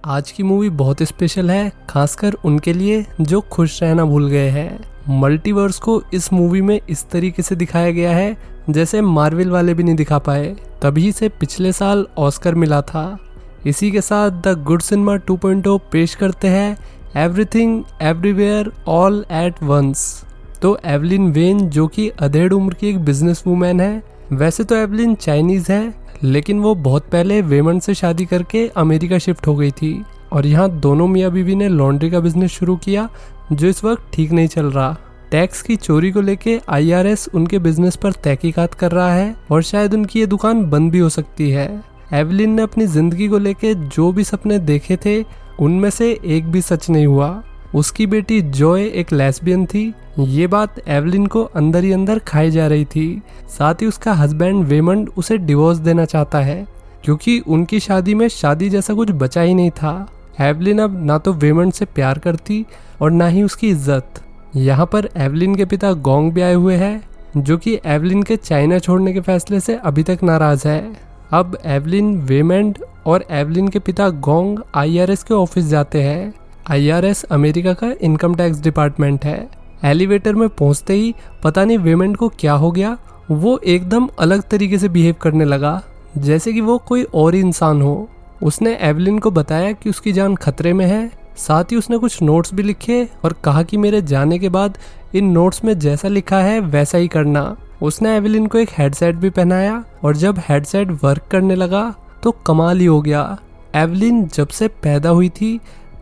आज की मूवी बहुत स्पेशल है, खासकर उनके लिए जो खुश रहना भूल गए हैं। मल्टीवर्स को इस मूवी में इस तरीके से दिखाया गया है जैसे मार्वल वाले भी नहीं दिखा पाए, तभी से पिछले साल ऑस्कर मिला था। इसी के साथ द गुड सिनेमा 2.0 पेश करते हैं everything everywhere all at once. तो एवलिन वेन जो कि अधेड़ उम्र की एक बिजनेस वूमेन है। वैसे तो एवलिन चाइनीज है, लेकिन वो बहुत पहले वेमन से शादी करके अमेरिका शिफ्ट हो गई थी और यहाँ दोनों मियाँ बीवी ने लॉन्ड्री का बिजनेस शुरू किया जो इस वक्त ठीक नहीं चल रहा। टैक्स की चोरी को लेके IRS उनके बिजनेस पर तहकीकात कर रहा है और शायद उनकी ये दुकान बंद भी हो सकती है। एवलिन ने अपनी जिंदगी को लेके जो भी सपने देखे थे उनमें से एक भी सच नहीं हुआ। उसकी बेटी जॉय एक लेस्बियन थी, ये बात एवलिन को अंदर ही अंदर खाई जा रही थी। साथ ही उसका हस्बैंड वेमंड उसे डिवोर्स देना चाहता है क्योंकि उनकी शादी में शादी जैसा कुछ बचा ही नहीं था। एवलिन अब ना तो वेमंड से प्यार करती और ना ही उसकी इज्जत। यहाँ पर एवलिन के पिता गोंग भी आए हुए हैं जो कि एवलिन के चाइना छोड़ने के फैसले से अभी तक नाराज है। अब एवलिन, वेमंड और एवलिन के पिता गोंग IRS के ऑफिस जाते हैं। IRS अमेरिका का इनकम टैक्स डिपार्टमेंट है। एलिवेटर में पहुंचते ही पता नहीं वेमंड को क्या हो गया, वो एकदम अलग तरीके से बिहेव करने लगा जैसे कि वो कोई और ही इंसान हो। उसने एवलिन को बताया कि उसकी जान खतरे में है। साथ ही उसने कुछ नोट्स भी लिखे और कहा कि मेरे जाने के बाद इन नोट्स में जैसा लिखा है वैसा ही करना। उसने एवलिन को एक हेडसेट भी पहनाया और जब हेडसेट वर्क करने लगा तो कमाल ही हो गया। एवलिन जब से पैदा हुई थी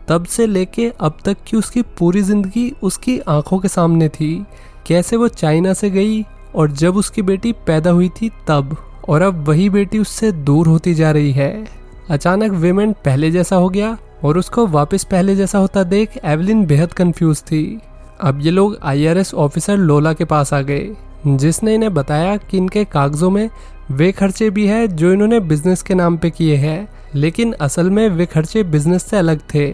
तब से लेके अब तक की उसकी पूरी जिंदगी उसकी आंखों के सामने थी। कैसे वो चाइना से गई और जब उसकी बेटी पैदा हुई थी तब, और अब वही बेटी उससे दूर होती जा रही है। अचानक वेमंड पहले जैसा हो गया और उसको वापस पहले जैसा होता देख एवलिन बेहद कंफ्यूज थी। अब ये लोग IRS ऑफिसर लोला के पास आ गए जिसने इन्हें बताया कि इनके कागजों में वे खर्चे भी है जो इन्होंने बिजनेस के नाम पे किए हैं, लेकिन असल में वे खर्चे बिजनेस से अलग थे,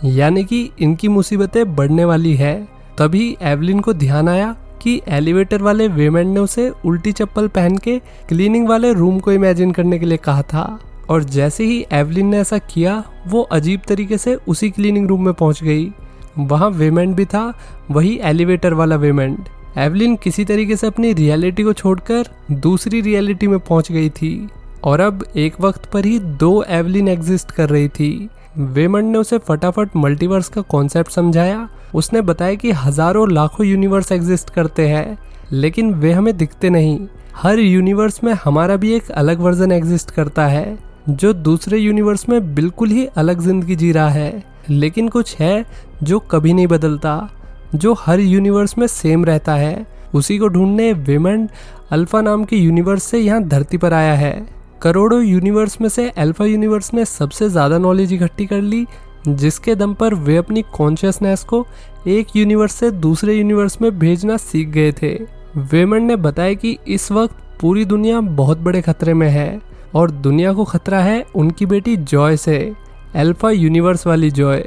यानी कि इनकी मुसीबतें बढ़ने वाली है। तभी एवलिन को ध्यान आया कि एलिवेटर वाले वेमंड ने उसे उल्टी चप्पल पहन के क्लीनिंग वाले रूम को इमेजिन करने के लिए कहा था, और जैसे ही एवलिन ने ऐसा किया वो अजीब तरीके से उसी क्लीनिंग रूम में पहुंच गई। वहां वेमंड भी था, वही एलिवेटर वाला वेमंड। एवलिन किसी तरीके से अपनी रियलिटी को छोड़कर दूसरी रियलिटी में पहुंच गई थी और अब एक वक्त पर ही दो एवलिन एग्जिस्ट कर रही थी। वेमंड ने उसे फटाफट मल्टीवर्स का कॉन्सेप्ट समझाया। उसने बताया कि हजारों लाखों यूनिवर्स एग्जिस्ट करते हैं, लेकिन वे हमें दिखते नहीं। हर यूनिवर्स में हमारा भी एक अलग वर्जन एग्जिस्ट करता है जो दूसरे यूनिवर्स में बिल्कुल ही अलग जिंदगी जी रहा है, लेकिन कुछ है जो कभी नहीं बदलता, जो हर यूनिवर्स में सेम रहता है। उसी को ढूंढने वेमंड अल्फा नाम के यूनिवर्स से यहाँ धरती पर आया है। करोड़ों यूनिवर्स में से अल्फा यूनिवर्स ने सबसे ज़्यादा नॉलेज इकट्ठी कर ली, जिसके दम पर वे अपनी कॉन्शियसनेस को एक यूनिवर्स से दूसरे यूनिवर्स में भेजना सीख गए थे। वेमंड ने बताया कि इस वक्त पूरी दुनिया बहुत बड़े खतरे में है और दुनिया को खतरा है उनकी बेटी जॉय से, अल्फा यूनिवर्स वाली जॉय,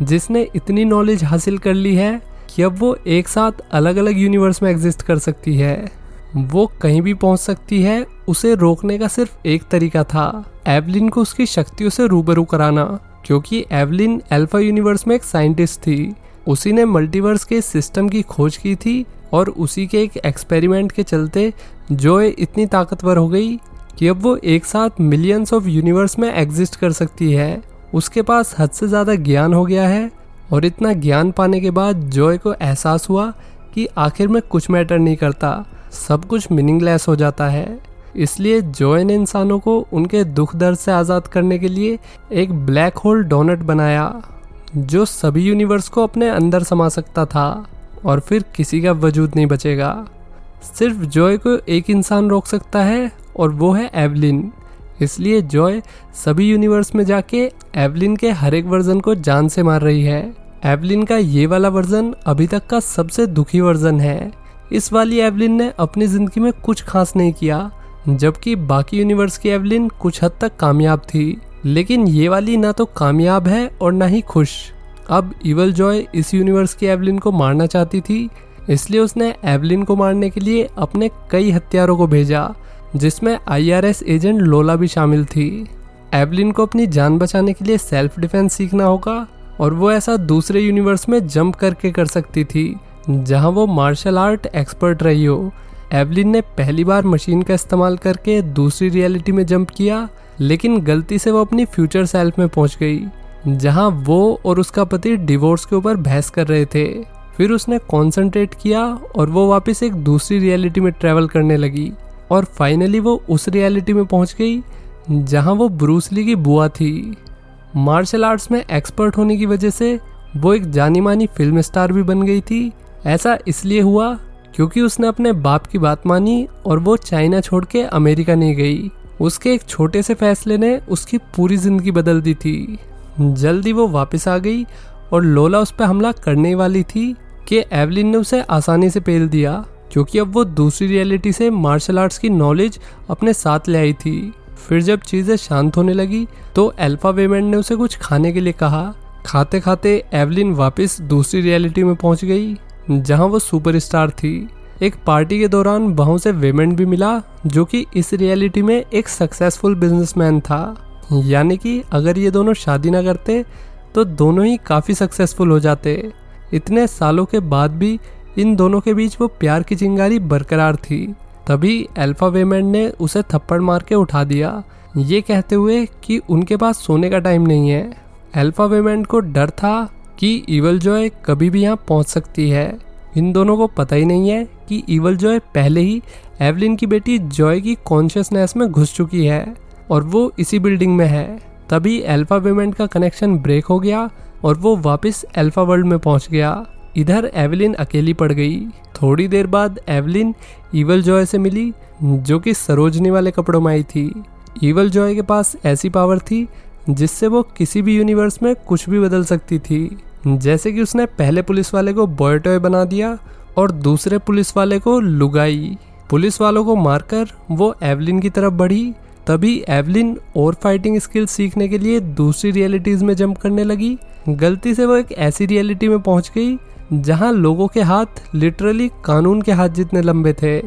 जिसने इतनी नॉलेज हासिल कर ली है कि अब वो एक साथ अलग अलग यूनिवर्स में एग्जिस्ट कर सकती है। वो कहीं भी पहुंच सकती है। उसे रोकने का सिर्फ एक तरीका था, एवलिन को उसकी शक्तियों से रूबरू कराना, क्योंकि एवलिन अल्फा यूनिवर्स में एक साइंटिस्ट थी। उसी ने मल्टीवर्स के सिस्टम की खोज की थी और उसी के एक एक्सपेरिमेंट के चलते जॉय इतनी ताकतवर हो गई कि अब वो एक साथ मिलियंस ऑफ यूनिवर्स में एग्जिस्ट कर सकती है। उसके पास हद से ज़्यादा ज्ञान हो गया है और इतना ज्ञान पाने के बाद जॉय को एहसास हुआ कि आखिर में कुछ मैटर नहीं करता, सब कुछ मीनिंगलेस हो जाता है। इसलिए जॉय ने इंसानों को उनके दुख दर्द से आज़ाद करने के लिए एक ब्लैक होल डोनट बनाया जो सभी यूनिवर्स को अपने अंदर समा सकता था और फिर किसी का वजूद नहीं बचेगा। सिर्फ जॉय को एक इंसान रोक सकता है और वो है एवलिन। इसलिए जॉय सभी यूनिवर्स में जाके एवलिन के हर एक वर्जन को जान से मार रही है। एवलिन का ये वाला वर्जन अभी तक का सबसे दुखी वर्जन है। इस वाली एवलिन ने अपनी जिंदगी में कुछ खास नहीं किया, जबकि बाकी यूनिवर्स की एवलिन कुछ हद तक कामयाब थी, लेकिन ये वाली ना तो कामयाब है और ना ही खुश। अब इवल जॉय इस यूनिवर्स की एवलिन को मारना चाहती थी, इसलिए उसने एवलिन को मारने के लिए अपने कई हत्यारों को भेजा, जिसमें IRS एजेंट लोला भी शामिल थी। एवलिन को अपनी जान बचाने के लिए सेल्फ डिफेंस सीखना होगा और वो ऐसा दूसरे यूनिवर्स में जंप करके कर सकती थी जहां वो मार्शल आर्ट एक्सपर्ट रही हो। एवलिन ने पहली बार मशीन का इस्तेमाल करके दूसरी रियलिटी में जंप किया, लेकिन गलती से वो अपनी फ्यूचर सेल्फ में पहुंच गई जहां वो और उसका पति डिवोर्स के ऊपर बहस कर रहे थे। फिर उसने कॉन्सेंट्रेट किया और वो वापस एक दूसरी रियलिटी में ट्रैवल करने लगी और फाइनली वो उस रियलिटी में पहुंच गई जहां वो ब्रूस ली की बुआ थी। मार्शल आर्ट्स में एक्सपर्ट होने की वजह से वो एक जानी मानी फिल्म स्टार भी बन गई थी। ऐसा इसलिए हुआ क्योंकि उसने अपने बाप की बात मानी और वो चाइना छोड़ के अमेरिका नहीं गई। उसके एक छोटे से फैसले ने उसकी पूरी जिंदगी बदल दी थी। जल्दी वो वापस आ गई और लोला उस पर हमला करने वाली थी कि एवलिन ने उसे आसानी से पेल दिया क्योंकि अब वो दूसरी रियलिटी से मार्शल आर्ट्स की नॉलेज अपने साथ ले आई थी। फिर जब चीज़ें शांत होने लगी तो अल्फा वेमेन ने उसे कुछ खाने के लिए कहा। खाते खाते एवलिन वापस दूसरी रियलिटी में पहुंच गई जहां वो सुपरस्टार थी। एक पार्टी के दौरान वहाँ उसे वेमेन भी मिला जो कि इस रियलिटी में एक सक्सेसफुल बिजनेसमैन था। यानी कि अगर ये दोनों शादी ना करते तो दोनों ही काफ़ी सक्सेसफुल हो जाते। इतने सालों के बाद भी इन दोनों के बीच वो प्यार की चिंगारी बरकरार थी। तभी अल्फा वेमेन ने उसे थप्पड़ मार के उठा दिया, ये कहते हुए कि उनके पास सोने का टाइम नहीं है। अल्फा वेमेन को डर था कि इवल जॉय कभी भी यहाँ पहुँच सकती है। इन दोनों को पता ही नहीं है कि इवल जॉय पहले ही एवलिन की बेटी जॉय की कॉन्शियसनेस में घुस चुकी है और वो इसी बिल्डिंग में है। तभी अल्फा वेमेन का कनेक्शन ब्रेक हो गया और वो वापस अल्फा वर्ल्ड में पहुंच गया। इधर एवलिन अकेली पड़ गई। थोड़ी देर बाद एवलिन इवल जॉय से मिली जो कि सरोजनी वाले कपड़ों में आई थी। इवल जॉय के पास ऐसी पावर थी जिससे वो किसी भी यूनिवर्स में कुछ भी बदल सकती थी। जैसे कि उसने पहले पुलिस वाले को बॉय टॉय बना दिया और दूसरे पुलिस वाले को लुगाई। पुलिस वालों को मारकर वो एवलिन की तरफ बढ़ी। तभी एवलिन और फाइटिंग स्किल्स सीखने के लिए दूसरी रियलिटीज में जंप करने लगी। गलती से वो एक ऐसी रियलिटी में पहुंच गई जहां लोगों के हाथ लिटरली कानून के हाथ जितने लंबे थे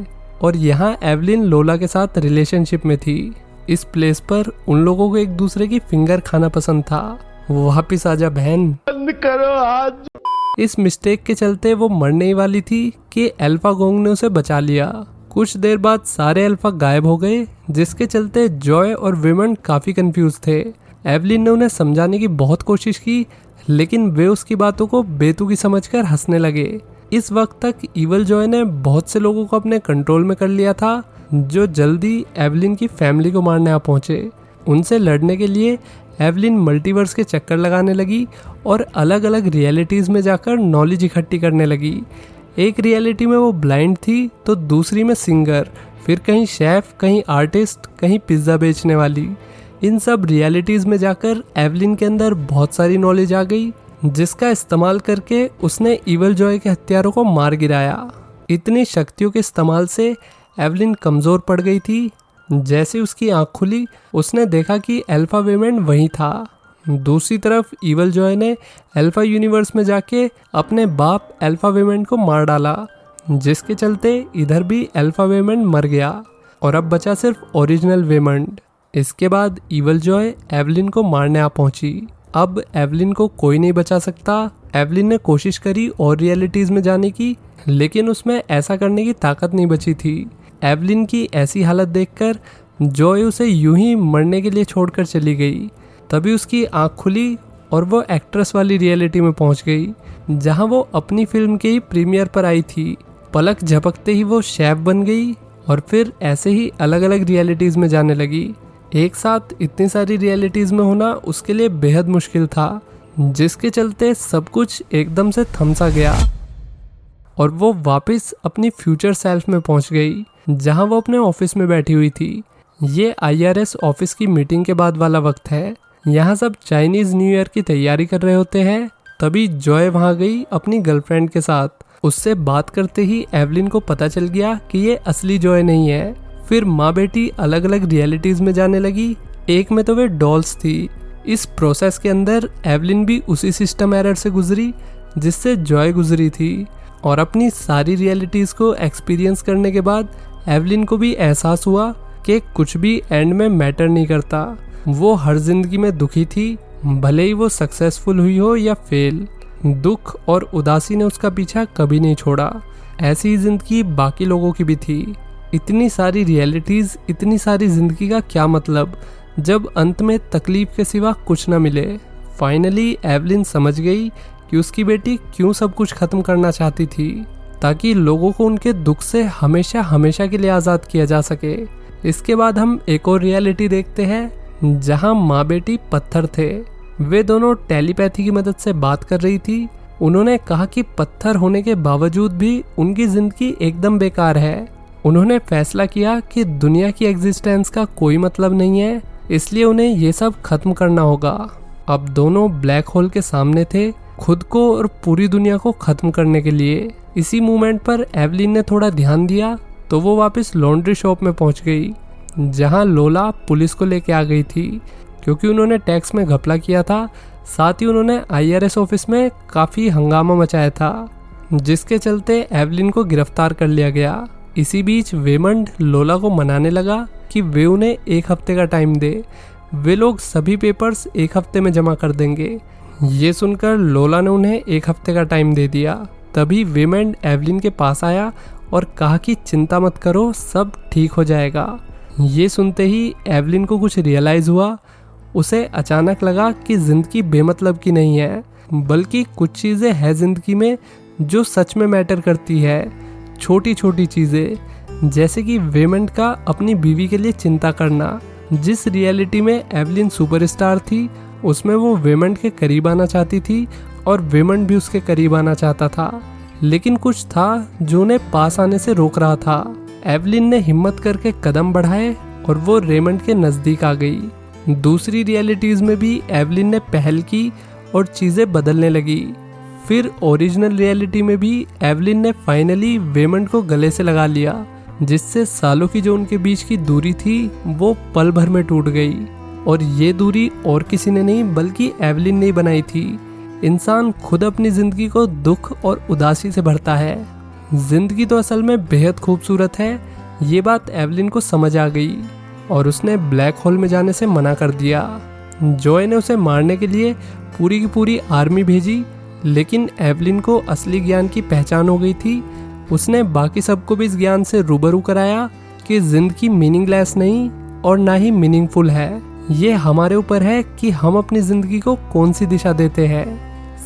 और यहाँ एवलिन लोला के साथ रिलेशनशिप में थी। इस प्लेस पर उन लोगों को एक दूसरे की फिंगर खाना पसंद था। वापिस आजा बहन, बंद करो आज। इस मिस्टेक के चलते वो मरने ही वाली थी कि अल्फा गोंग ने उसे बचा लिया। कुछ देर बाद सारे अल्फा गायब हो गए जिसके चलते जॉय और विमन काफी कंफ्यूज थे। एवलिन ने उन्हें समझाने की बहुत कोशिश की लेकिन वे उसकी बातों को बेतुकी समझकर हंसने लगे। इस वक्त तक इवल जॉय ने बहुत से लोगों को अपने कंट्रोल में कर लिया था जो जल्दी एवलिन की फैमिली को मारने आ पहुंचे। उनसे लड़ने के लिए एवलिन मल्टीवर्स के चक्कर लगाने लगी और अलग अलग रियलिटीज़ में जाकर नॉलेज इकट्ठी करने लगी। एक रियलिटी में वो ब्लाइंड थी तो दूसरी में सिंगर, फिर कहीं शेफ, कहीं आर्टिस्ट, कहीं पिज्ज़ा बेचने वाली। इन सब रियलिटीज़ में जाकर एवलिन के अंदर बहुत सारी नॉलेज आ गई जिसका इस्तेमाल करके उसने इवल जॉय के हथियारों को मार गिराया। इतनी शक्तियों के इस्तेमाल से एवलिन कमज़ोर पड़ गई थी। जैसे उसकी आँख खुली उसने देखा कि अल्फा वेमेन वहीं था। दूसरी तरफ इवल जॉय ने अल्फा यूनिवर्स में जाके अपने बाप अल्फा वेमेन को मार डाला जिसके चलते इधर भी अल्फा वेमेन मर गया और अब बचा सिर्फ ओरिजिनल वेमंड। इसके बाद इवल जॉय एवलिन को मारने आ पहुंची। अब एवलिन को कोई नहीं बचा सकता। एवलिन ने कोशिश करी और रियलिटीज़ में जाने की लेकिन उसमें ऐसा करने की ताकत नहीं बची थी। एवलिन की ऐसी हालत देखकर जॉय उसे यूं ही मरने के लिए छोड़कर चली गई। तभी उसकी आँख खुली और वो एक्ट्रेस वाली रियलिटी में पहुंच गई जहां वो अपनी फिल्म के ही प्रीमियर पर आई थी। पलक झपकते ही वो शेफ बन गई और फिर ऐसे ही अलग अलग रियलिटीज़ में जाने लगी। एक साथ इतनी सारी रियलिटीज़ में होना उसके लिए बेहद मुश्किल था जिसके चलते सब कुछ एकदम से थम सा गया और वो वापस अपनी फ्यूचर सेल्फ में पहुंच गई जहां वो अपने ऑफिस में बैठी हुई थी। ये IRS ऑफिस की मीटिंग के बाद वाला वक्त है। यहाँ सब चाइनीज न्यू ईयर की तैयारी कर रहे होते हैं। तभी जॉय वहाँ गई अपनी गर्लफ्रेंड के साथ। उससे बात करते ही एवलिन को पता चल गया कि ये असली जॉय नहीं है। फिर माँ बेटी अलग अलग रियलिटीज में जाने लगी। एक में तो वे डॉल्स थी। इस प्रोसेस के अंदर एवलिन भी उसी सिस्टम एरर से गुजरी जिससे जॉय गुजरी थी और अपनी सारी रियलिटीज को एक्सपीरियंस करने के बाद एवलिन को भी एहसास हुआ कि कुछ भी एंड में मैटर नहीं करता। वो हर जिंदगी में दुखी थी, भले ही वो सक्सेसफुल हुई हो या फेल। दुख और उदासी ने उसका पीछा कभी नहीं छोड़ा। ऐसी ही जिंदगी बाकी लोगों की भी थी। इतनी सारी रियलिटीज, इतनी सारी जिंदगी का क्या मतलब जब अंत में तकलीफ के सिवा कुछ न मिले। फाइनली एवलिन समझ गई कि उसकी बेटी क्यों सब कुछ खत्म करना चाहती थी, ताकि लोगों को उनके दुख से हमेशा हमेशा के लिए आज़ाद किया जा सके। इसके बाद हम एक और रियलिटी देखते हैं जहां माँ बेटी पत्थर थे। वे दोनों टेलीपैथी की मदद से बात कर रही थी। उन्होंने कहा कि पत्थर होने के बावजूद भी उनकी जिंदगी एकदम बेकार है। उन्होंने फैसला किया कि दुनिया की एग्जिस्टेंस का कोई मतलब नहीं है, इसलिए उन्हें ये सब खत्म करना होगा। अब दोनों ब्लैक होल के सामने थे, खुद को और पूरी दुनिया को खत्म करने के लिए। इसी मोमेंट पर एवलिन ने थोड़ा ध्यान दिया तो वो वापस लॉन्ड्री शॉप में पहुंच गई, जहां लोला पुलिस को लेके आ गई थी क्योंकि उन्होंने टैक्स में घपला किया था। साथ ही उन्होंने IRS ऑफिस में काफ़ी हंगामा मचाया था, जिसके चलते एवलिन को गिरफ्तार कर लिया गया। इसी बीच वेमंड लोला को मनाने लगा कि वे उन्हें 1 हफ्ते का टाइम दे। वे लोग सभी पेपर्स 1 हफ्ते में जमा कर देंगे। ये सुनकर लोला ने उन्हें 1 हफ्ते का टाइम दे दिया। तभी वेमंड एवलिन के पास आया और कहा कि चिंता मत करो, सब ठीक हो जाएगा। ये सुनते ही एवलिन को कुछ रियलाइज़ हुआ। उसे अचानक लगा कि ज़िंदगी बेमतलब की नहीं है, बल्कि कुछ चीज़ें हैं ज़िंदगी में जो सच में मैटर करती है। छोटी छोटी चीज़ें, जैसे कि वेमंड का अपनी बीवी के लिए चिंता करना। जिस रियलिटी में एवलिन सुपरस्टार थी, उसमें वो वेमंड के करीब आना चाहती थी और वेमंड भी उसके करीब आना चाहता था, लेकिन कुछ था जो उन्हें पास आने से रोक रहा था। एवलिन ने हिम्मत करके कदम बढ़ाए और वो रेमंड के नज़दीक आ गई। दूसरी रियलिटीज़ में भी एवलिन ने पहल की और चीज़ें बदलने लगी। फिर ओरिजिनल रियलिटी में भी एवलिन ने फाइनली वेमंड को गले से लगा लिया, जिससे सालों की जो उनके बीच की दूरी थी वो पल भर में टूट गई। और ये दूरी और किसी ने नहीं बल्कि एवलिन ने बनाई थी। इंसान खुद अपनी ज़िंदगी को दुख और उदासी से भरता है। ज़िंदगी तो असल में बेहद खूबसूरत है, ये बात एवलिन को समझ आ गई और उसने ब्लैक होल में जाने से मना कर दिया। जॉय ने उसे मारने के लिए पूरी की पूरी आर्मी भेजी, लेकिन एवलिन को असली ज्ञान की पहचान हो गई थी। उसने बाकी सबको भी इस ज्ञान से रूबरू कराया कि ज़िंदगी मीनिंगलेस नहीं और ना ही मीनिंगफुल है। ये हमारे ऊपर है कि हम अपनी ज़िंदगी को कौन सी दिशा देते हैं।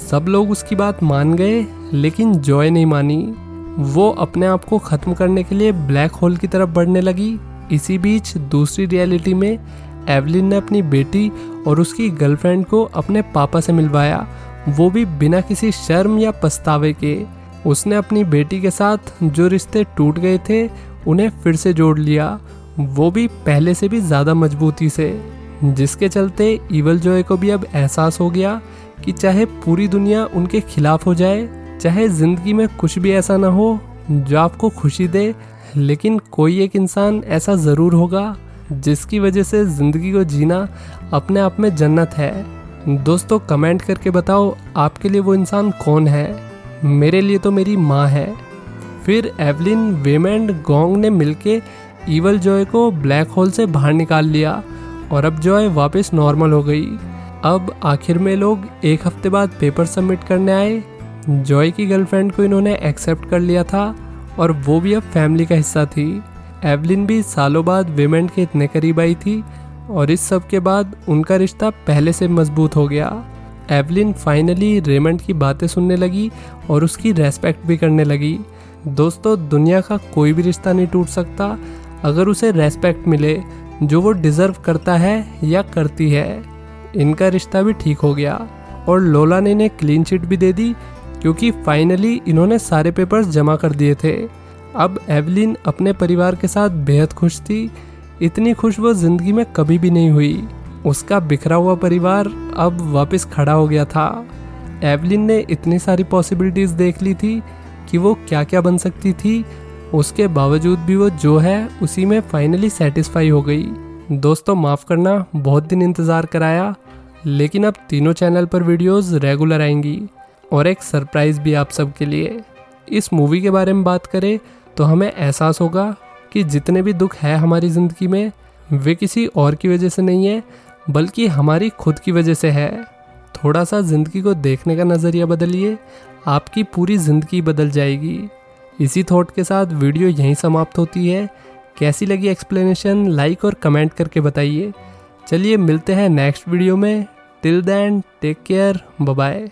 सब लोग उसकी बात मान गए, लेकिन जॉय नहीं मानी। वो अपने आप को ख़त्म करने के लिए ब्लैक होल की तरफ बढ़ने लगी। इसी बीच दूसरी रियलिटी में एवलिन ने अपनी बेटी और उसकी गर्लफ्रेंड को अपने पापा से मिलवाया, वो भी बिना किसी शर्म या पछतावे के। उसने अपनी बेटी के साथ जो रिश्ते टूट गए थे उन्हें फिर से जोड़ लिया, वो भी पहले से भी ज़्यादा मजबूती से, जिसके चलते इवल जॉय को भी अब एहसास हो गया कि चाहे पूरी दुनिया उनके खिलाफ हो जाए, चाहे ज़िंदगी में कुछ भी ऐसा ना हो जो आपको खुशी दे, लेकिन कोई एक इंसान ऐसा ज़रूर होगा जिसकी वजह से ज़िंदगी को जीना अपने आप में जन्नत है। दोस्तों कमेंट करके बताओ आपके लिए वो इंसान कौन है। मेरे लिए तो मेरी माँ है। फिर एवलिन, वेमंड, गोंग ने मिलके इवल जॉय को ब्लैक होल से बाहर निकाल लिया और अब जॉय वापस नॉर्मल हो गई। अब आखिर में लोग 1 हफ्ते बाद पेपर सबमिट करने आए। जॉय की गर्लफ्रेंड को इन्होंने एक्सेप्ट कर लिया था और वो भी अब फैमिली का हिस्सा थी। एवलिन भी सालों बाद वेमंड के इतने करीब आई थी और इस सब के बाद उनका रिश्ता पहले से मजबूत हो गया। एवलिन फाइनली रेमंड की बातें सुनने लगी और उसकी रेस्पेक्ट भी करने लगी। दोस्तों दुनिया का कोई भी रिश्ता नहीं टूट सकता अगर उसे रेस्पेक्ट मिले जो वो डिज़र्व करता है या करती है। इनका रिश्ता भी ठीक हो गया और लोला ने इन्हें क्लीन चिट भी दे दी क्योंकि फाइनली इन्होंने सारे पेपर्स जमा कर दिए थे। अब एवलिन अपने परिवार के साथ बेहद खुश थी, इतनी खुश वो ज़िंदगी में कभी भी नहीं हुई। उसका बिखरा हुआ परिवार अब वापस खड़ा हो गया था। एवलिन ने इतनी सारी पॉसिबिलिटीज़ देख ली थी कि वो क्या क्या बन सकती थी, उसके बावजूद भी वो जो है उसी में फाइनली सेटिस्फाई हो गई। दोस्तों माफ़ करना, बहुत दिन इंतज़ार कराया, लेकिन अब तीनों चैनल पर वीडियोस रेगुलर आएंगी और एक सरप्राइज़ भी आप सबके लिए। इस मूवी के बारे में बात करें तो हमें एहसास होगा कि जितने भी दुख है हमारी ज़िंदगी में वे किसी और की वजह से नहीं है, बल्कि हमारी खुद की वजह से है। थोड़ा सा ज़िंदगी को देखने का नज़रिया बदलिए, आपकी पूरी ज़िंदगी बदल जाएगी। इसी थॉट के साथ वीडियो यहीं समाप्त होती है। कैसी लगी एक्सप्लेनेशन लाइक और कमेंट करके बताइए। चलिए मिलते हैं नेक्स्ट वीडियो में। Till then take care, bye bye.